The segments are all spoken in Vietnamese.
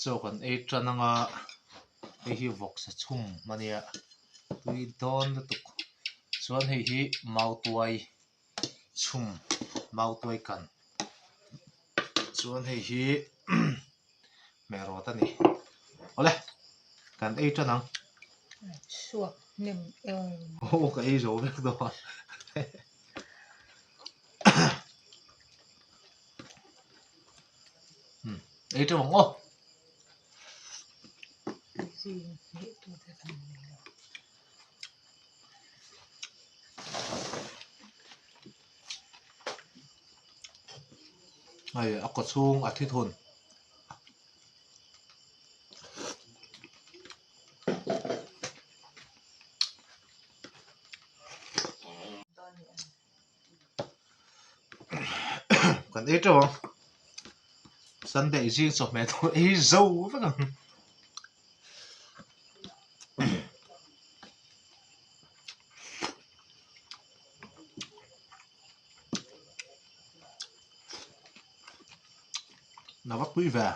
cho còn ấy cho năng ấy hi vok sa chum mania tui don tu chuan hi mau tuai chum mau tuai kan chuan hi mẹ rồi ta nè ole kan ấy cho năng suộc niềm ô cái rồi biết rồi ấy cho mong ô này ốc cột sung thịt hồn còn ấy cho mong sân đại riêng sổ mẹ thôi ấy dâu vẫn còn nó bắt quý về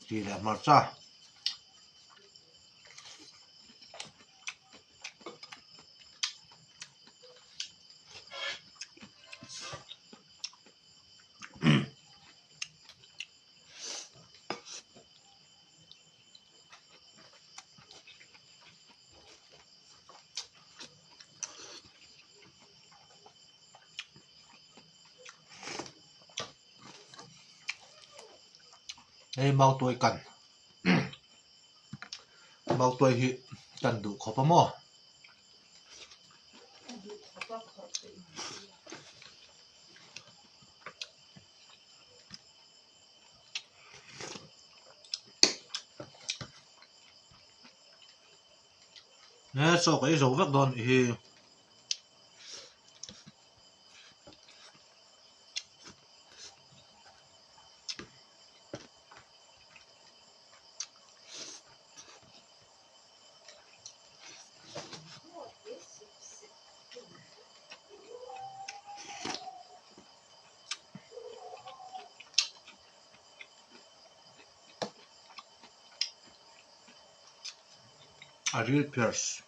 chỉ là một ra đây mau tuổi cần mau tuổi hi cần đủ khó mò nè sau cái dấu vết đòn thì real Pierce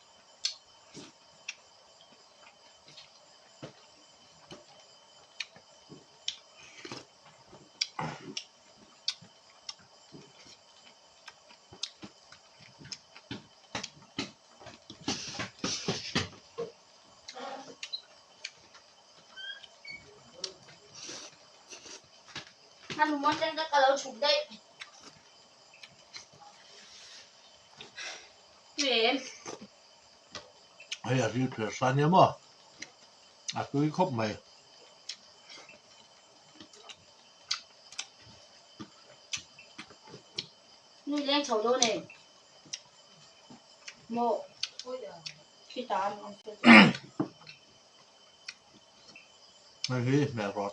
anh muốn trên cái cầu chụp đây về hay là real Pierce anh nhớ mà tôi khóc mày nuôi lên chầu đâu này một khi ta mày hi mẹ rồi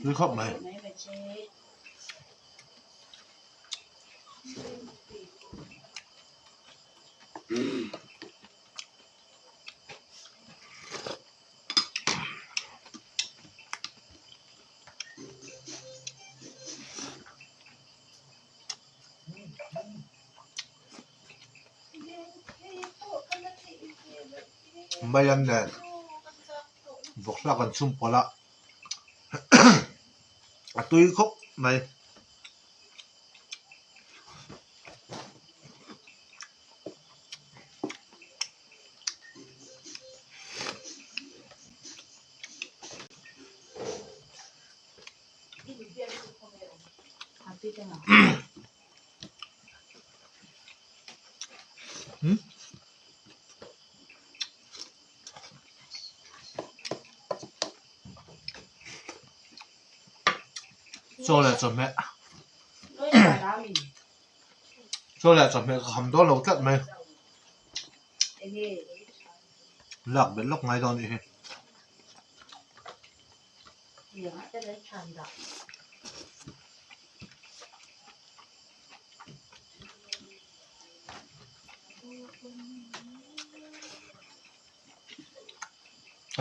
tôi khóc mày mày ăn nè vok sa kan chum pola tôi khóc mày cho lại chuẩn mẹ cho lại chuẩn mẹ hầm đó lâu tận mày lạc đến lúc ngay đó đi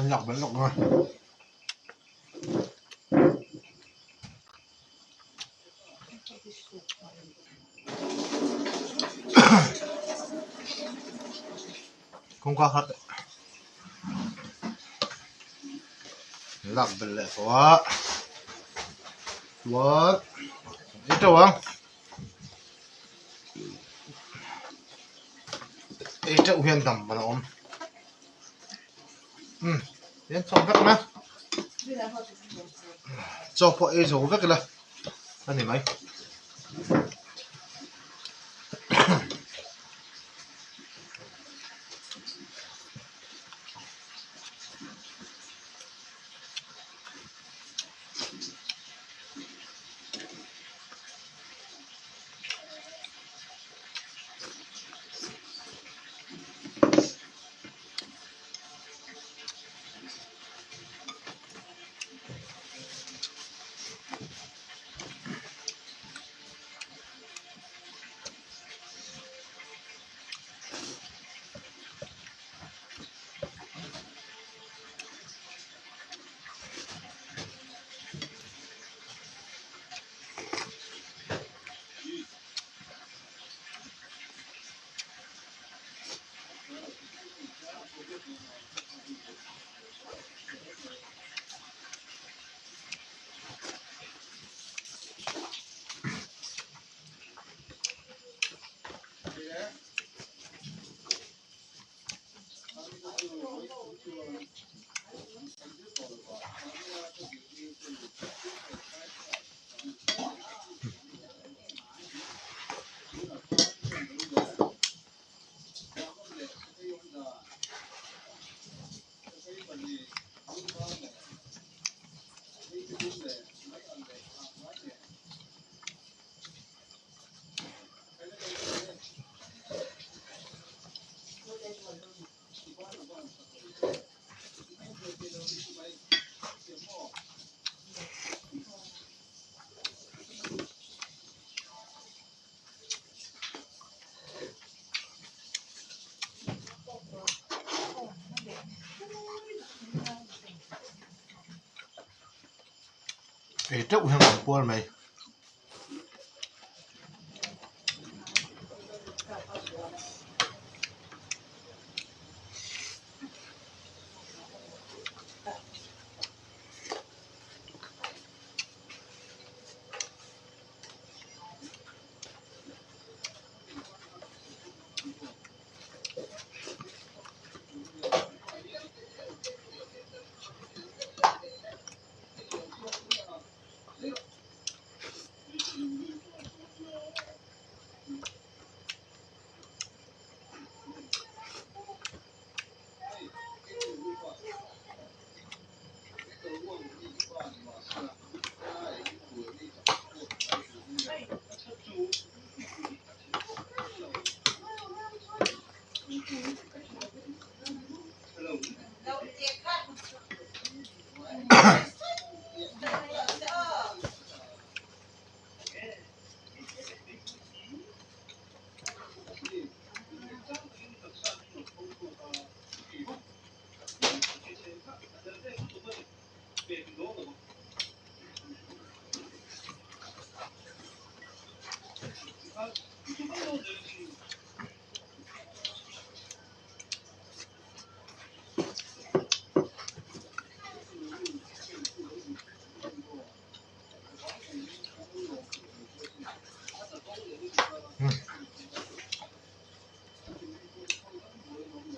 Anh lọc bánh lọc rồi. Không qua hết. Lọc bánh lẹ quá. What? Ít đâu không? Ít đâu huyền tầm mà nó ôm. Đến xong vết mà. Cho phụ ấy dấu vết cái này. Anh nhìn mấy. Ít đâu huyền tầm buồn mày.